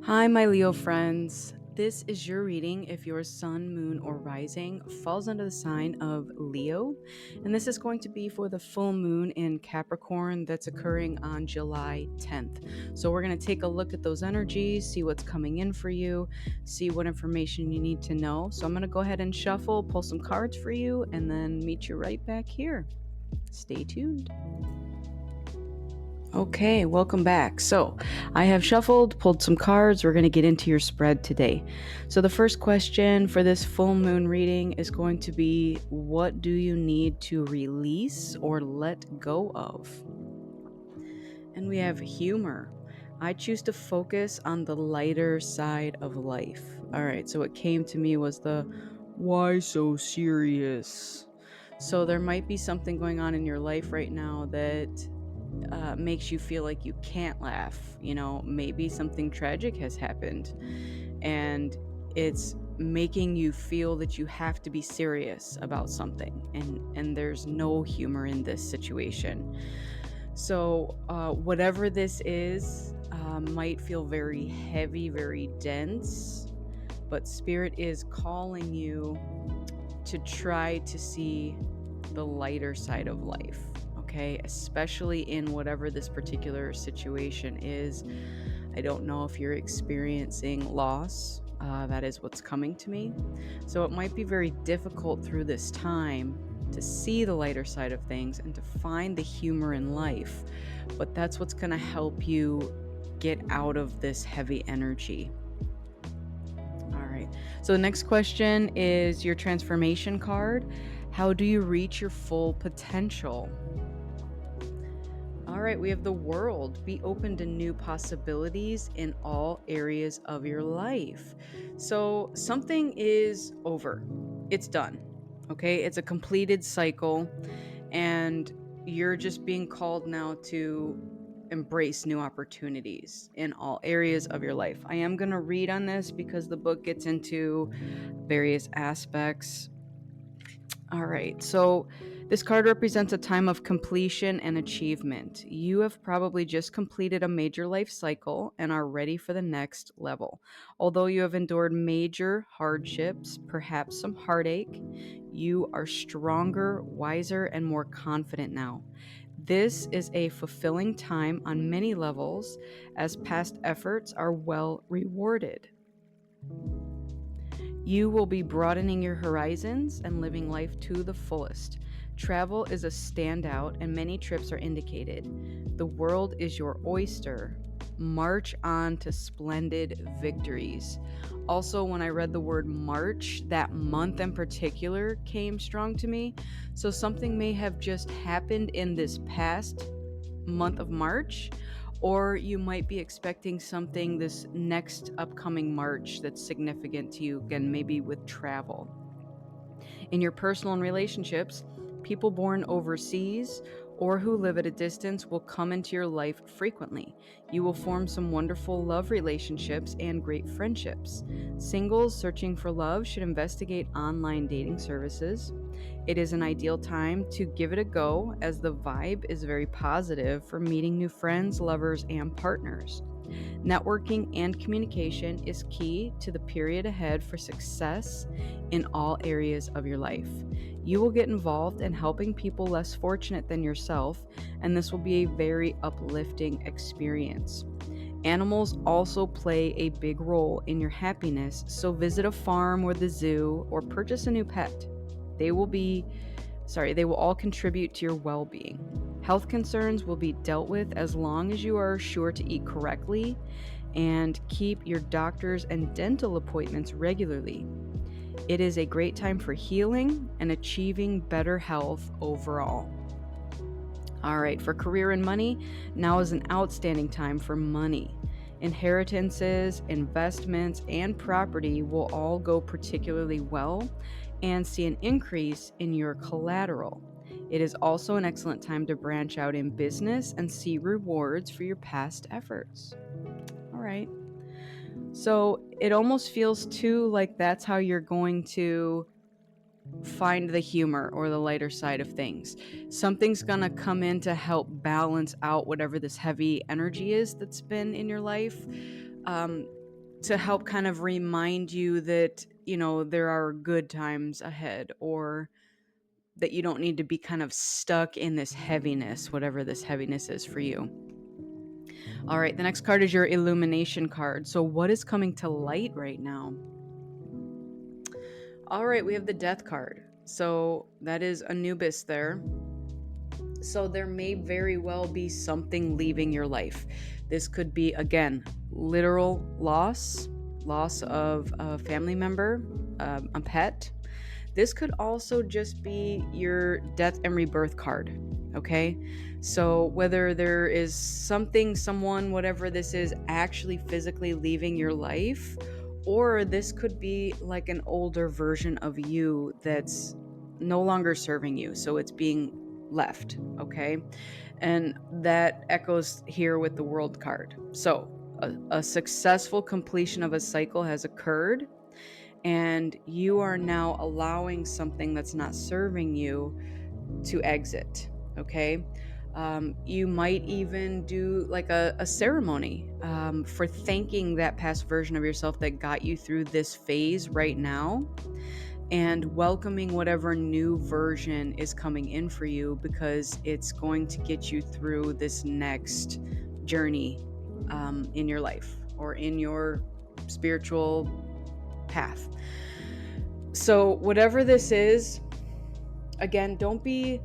Hi, my Leo friends. This is your reading if your sun, moon, or rising falls under the sign of Leo. And this is going to be for the full moon in Capricorn that's occurring on July 10th. So, we're going to take a look at those energies, see what's coming in for you, see what information you need to know. So, I'm going to go ahead and shuffle, pull some cards for you, and then meet you right back here. Stay tuned. Okay, welcome back. So, I have shuffled, pulled some cards. We're going to get into your spread today. So, the first question for this full moon reading is going to be, what do you need to release or let go of? And we have humor. I choose to focus on the lighter side of life. All right, so what came to me was the why so serious? So, there might be something going on in your life right now that makes you feel like you can't laugh. Maybe something tragic has happened and it's making you feel that you have to be serious about something, and there's no humor in this situation. So whatever this is might feel very heavy, very dense, but spirit is calling you to try to see the lighter side of life, okay? Especially in whatever this particular situation is. I don't know if you're experiencing loss. That is what's coming to me. So it might be very difficult through this time to see the lighter side of things and to find the humor in life. But that's what's going to help you get out of this heavy energy. All right. So the next question is your transformation card. How do you reach your full potential? All right, we have the world. Be open to new possibilities in all areas of your life. So something is over. It's done. Okay? It's a completed cycle, and you're just being called now to embrace new opportunities in all areas of your life. I am going to read on this because the book gets into various aspects. All right. So this card represents a time of completion and achievement. You have probably just completed a major life cycle and are ready for the next level. Although you have endured major hardships, perhaps some heartache, you are stronger, wiser, and more confident now. This is a fulfilling time on many levels, as past efforts are well rewarded. You will be broadening your horizons and living life to the fullest. Travel is a standout, and many trips are indicated. The world is your oyster. March on to splendid victories. Also, when I read the word March, that month in particular came strong to me. So, something may have just happened in this past month of March, or you might be expecting something this next upcoming March that's significant to you, again, maybe with travel. In your personal and relationships, people born overseas or who live at a distance will come into your life frequently. You will form some wonderful love relationships and great friendships. Singles searching for love should investigate online dating services. It is an ideal time to give it a go, as the vibe is very positive for meeting new friends, lovers, and partners. Networking and communication is key to the period ahead for success in all areas of your life. You will get involved in helping people less fortunate than yourself, and this will be a very uplifting experience. Animals also play a big role in your happiness, so visit a farm or the zoo or purchase a new pet. They will be they will all contribute to your well being. Health concerns will be dealt with as long as you are sure to eat correctly and keep your doctor's and dental appointments regularly. It is a great time for healing and achieving better health overall. All right, for career and money, now is an outstanding time for money. Inheritances, investments, and property will all go particularly well and see an increase in your collateral. It is also an excellent time to branch out in business and see rewards for your past efforts. All right. So it almost feels too like that's how you're going to find the humor or the lighter side of things. Something's going to come in to help balance out whatever this heavy energy is that's been in your life. Um, to help kind of remind you that, there are good times ahead, or that you don't need to be kind of stuck in this heaviness, whatever this heaviness is for you. All right, the next card is your illumination card. So, what is coming to light right now? All right, we have the death card. So, that is Anubis there. So, there may very well be something leaving your life. This could be, again, literal loss of a family member, a pet. This could also just be your death and rebirth card, okay? So whether there is something, someone, whatever this is, actually physically leaving your life, or this could be like an older version of you that's no longer serving you, so it's being left, okay? And that echoes here with the world card. So a successful completion of a cycle has occurred, and you are now allowing something that's not serving you to exit. Okay. You might even do like a ceremony for thanking that past version of yourself that got you through this phase right now, and welcoming whatever new version is coming in for you, because it's going to get you through this next journey in your life or in your spiritual path. So, whatever this is, again, don't be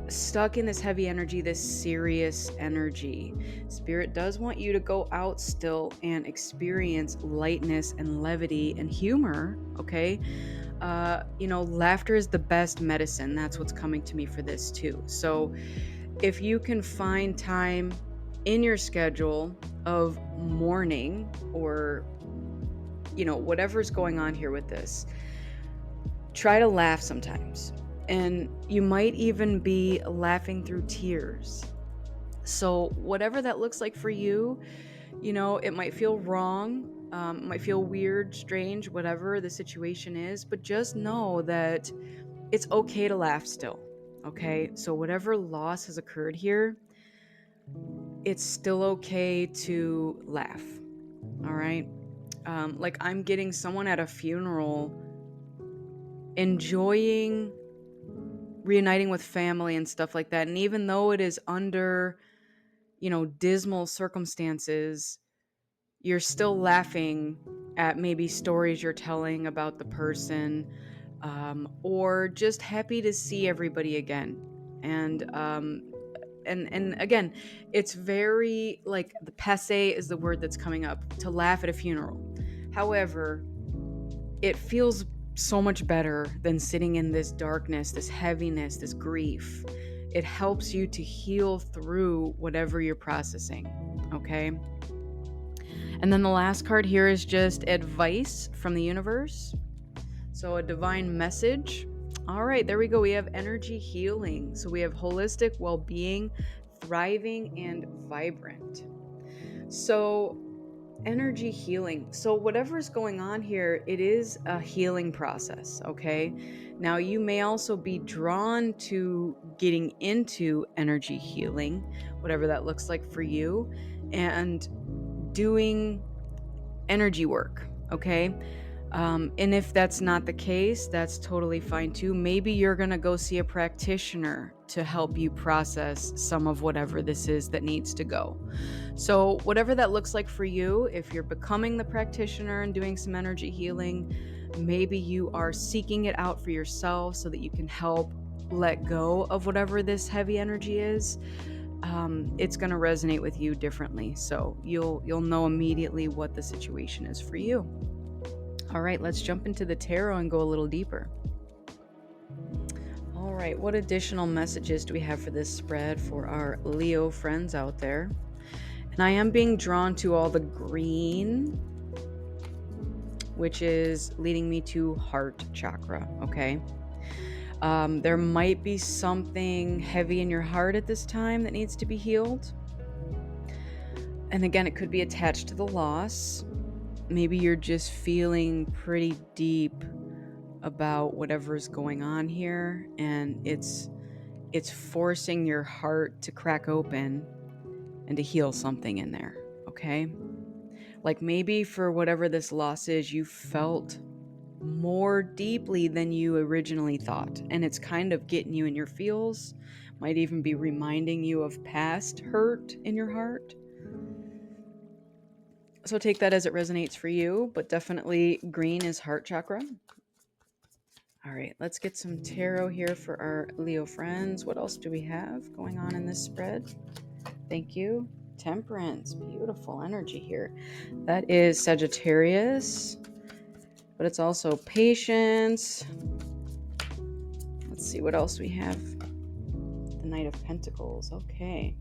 stuck in this heavy energy, this serious energy. Spirit does want you to go out still and experience lightness and levity and humor, okay? Laughter is the best medicine. That's what's coming to me for this too. So, if you can find time in your schedule of mourning, or, whatever's going on here with this, try to laugh sometimes. And you might even be laughing through tears. So, whatever that looks like for you, it might feel wrong, it might feel weird, strange, whatever the situation is, but just know that it's okay to laugh still. Okay. So, whatever loss has occurred here, it's still okay to laugh. All right. Like, I'm getting someone at a funeral enjoying reuniting with family and stuff like that. And even though it is under, dismal circumstances, you're still laughing at maybe stories you're telling about the person, or just happy to see everybody again. And again, it's very, like, the passe is the word that's coming up, to laugh at a funeral. However, it feels so much better than sitting in this darkness, this heaviness, this grief. It helps you to heal through whatever you're processing, okay? And then the last card here is just advice from the universe. So, a divine message. All right, there we go. We have energy healing. So, we have holistic well being, thriving, and vibrant. So, energy healing. So, whatever's going on here, it is a healing process, okay? Now, you may also be drawn to getting into energy healing, whatever that looks like for you, and doing energy work, okay? And if that's not the case, that's totally fine too. Maybe you're going to go see a practitioner to help you process some of whatever this is that needs to go. So, whatever that looks like for you, if you're becoming the practitioner and doing some energy healing, maybe you are seeking it out for yourself so that you can help let go of whatever this heavy energy is. It's going to resonate with you differently. So, you'll know immediately what the situation is for you. All right, let's jump into the tarot and go a little deeper. All right, what additional messages do we have for this spread for our Leo friends out there? And I am being drawn to all the green, which is leading me to heart chakra, okay? There might be something heavy in your heart at this time that needs to be healed. And again, it could be attached to the loss. Maybe you're just feeling pretty deep about whatever's going on here, and it's forcing your heart to crack open and to heal something in there, okay? Like maybe for whatever this loss is, you felt more deeply than you originally thought. And it's kind of getting you in your feels, might even be reminding you of past hurt in your heart. So take that as it resonates for you, but definitely green is heart chakra. All right, let's get some tarot here for our Leo friends. What else do we have going on in this spread? Thank you. Temperance, beautiful energy here. That is Sagittarius, but it's also patience. Let's see what else we have. The Knight of Pentacles. Okay.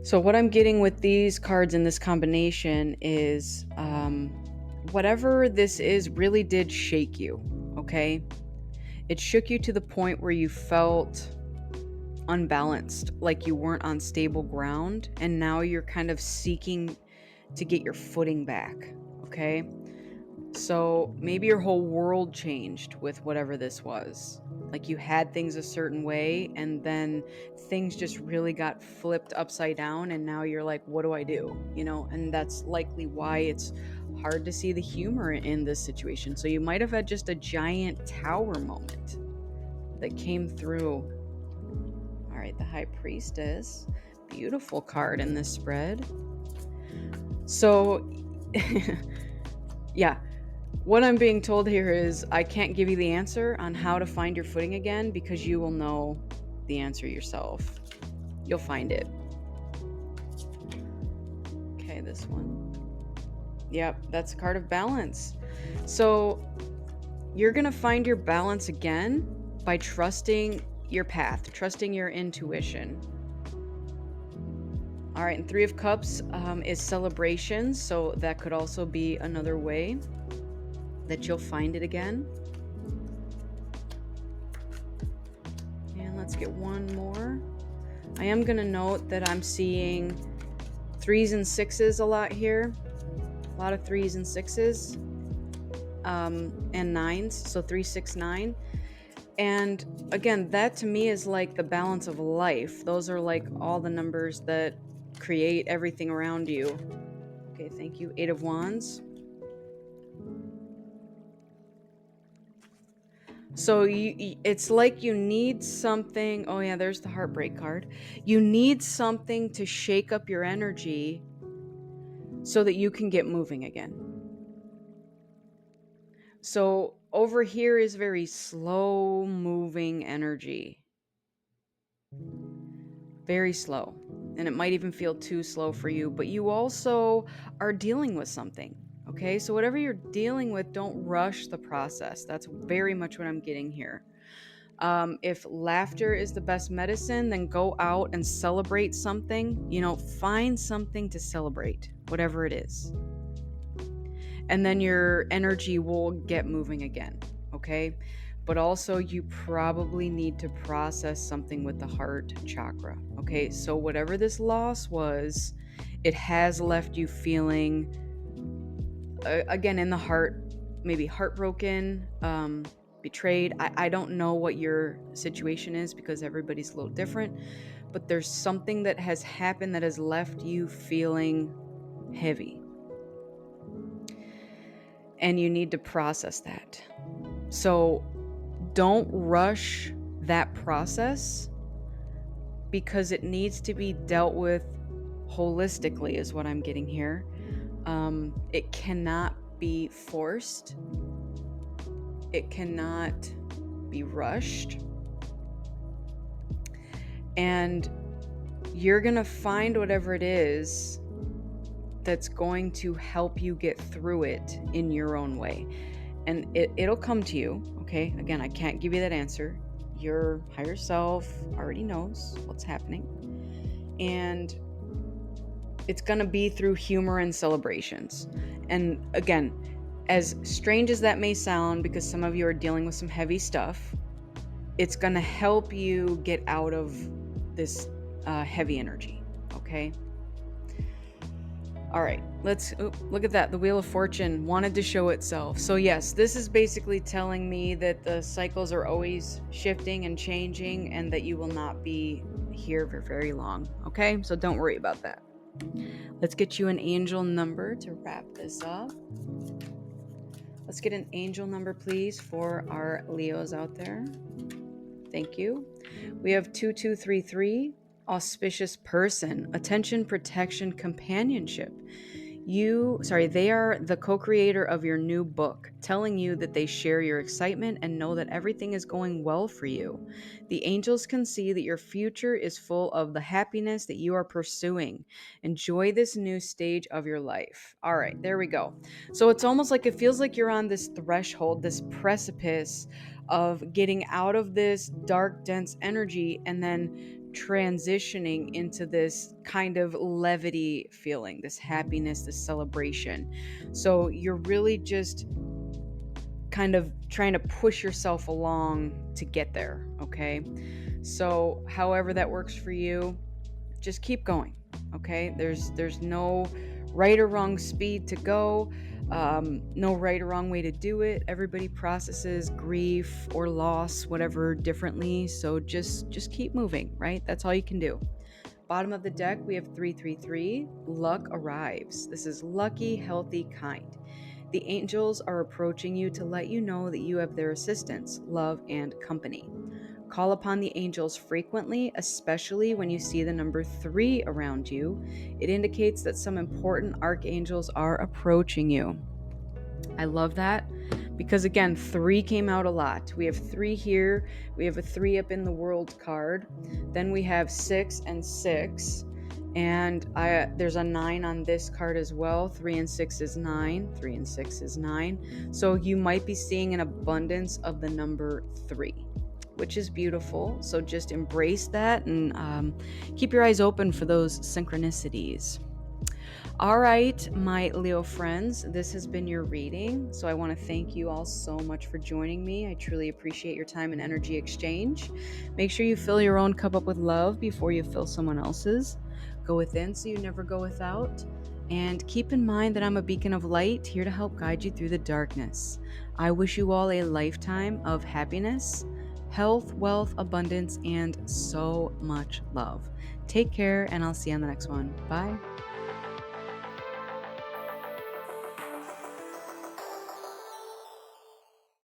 So what I'm getting with these cards in this combination is whatever this is really did shake you, okay? It shook you to the point where you felt unbalanced, like you weren't on stable ground, and now you're kind of seeking to get your footing back, okay? So maybe your whole world changed with whatever this was. Like you had things a certain way and then things just really got flipped upside down and now you're like, what do I do? You know, and that's likely why it's hard to see the humor in this situation. So you might have had just a giant tower moment that came through. All right, the High Priestess. Beautiful card in this spread. So, yeah, what I'm being told here is I can't give you the answer on how to find your footing again because you will know the answer yourself. You'll find it. Okay, this one. Yep, that's a card of balance. So you're going to find your balance again by trusting your path, trusting your intuition. All right, and Three of Cups is celebration, so that could also be another way that you'll find it again. And let's get one more. I am going to note that I'm seeing 3s and 6s a lot here. A lot of 3s and 6s and 9s, so 3, 6, 9. And again, that to me is like the balance of life. Those are like all the numbers that create everything around you. Okay, thank you. 8 of Wands. So it's like you need something. Oh yeah, there's the heartbreak card. You need something to shake up your energy so that you can get moving again. So over here is very slow moving energy. Very slow. And it might even feel too slow for you, but you also are dealing with something. Okay, so whatever you're dealing with, don't rush the process. That's very much what I'm getting here. If laughter is the best medicine, then go out and celebrate something. You know, find something to celebrate, whatever it is. And then your energy will get moving again, okay? But also, you probably need to process something with the heart chakra, okay? So, whatever this loss was, it has left you feeling, again, in the heart, maybe heartbroken, betrayed. I don't know what your situation is because everybody's a little different, but there's something that has happened that has left you feeling heavy. And you need to process that. So don't rush that process because it needs to be dealt with holistically, is what I'm getting here. It cannot be forced. It cannot be rushed. And you're going to find whatever it is that's going to help you get through it in your own way. And it'll come to you, okay? Again, I can't give you that answer. Your higher self already knows what's happening. And it's going to be through humor and celebrations. And again, as strange as that may sound, because some of you are dealing with some heavy stuff, it's going to help you get out of this heavy energy, okay? All right, let's look at that. The Wheel of Fortune wanted to show itself. So yes, this is basically telling me that the cycles are always shifting and changing and that you will not be here for very long, okay? So don't worry about that. Let's get you an angel number to wrap this up. Let's get an angel number, please, for our Leos out there. Thank you. We have 2233, auspicious person, attention, protection, companionship. They are the co-creator of your new book, telling you that they share your excitement and know that everything is going well for you. The angels can see that your future is full of the happiness that you are pursuing. Enjoy this new stage of your life. All right, there we go. So it's almost like it feels like you're on this threshold, this precipice of getting out of this dark, dense energy and then transitioning into this kind of levity feeling, this happiness, this celebration. So you're really just kind of trying to push yourself along to get there, okay? So however that works for you, just keep going, okay? There's no right or wrong speed to go, no right or wrong way to do it. Everybody processes grief or loss, whatever, differently. So just keep moving, right? That's all you can do. Bottom of the deck, we have 333. Luck arrives. This is lucky, healthy, kind. The angels are approaching you to let you know that you have their assistance, love, and company. Call upon the angels frequently, especially when you see the number 3 around you. It indicates that some important archangels are approaching you. I love that because, again, 3 came out a lot. We have 3 here. We have a 3 up in the world card. Then we have 6 and 6. And there's a 9 on this card as well. 3 and 6 is 9. 3 and 6 is 9. So you might be seeing an abundance of the number 3, which is beautiful. So just embrace that and keep your eyes open for those synchronicities. All right, my Leo friends, this has been your reading. So I want to thank you all so much for joining me. I truly appreciate your time and energy exchange. Make sure you fill your own cup up with love before you fill someone else's. Go within so you never go without. And keep in mind that I'm a beacon of light here to help guide you through the darkness. I wish you all a lifetime of happiness, health, wealth, abundance, and so much love. Take care, and I'll see you on the next one. Bye.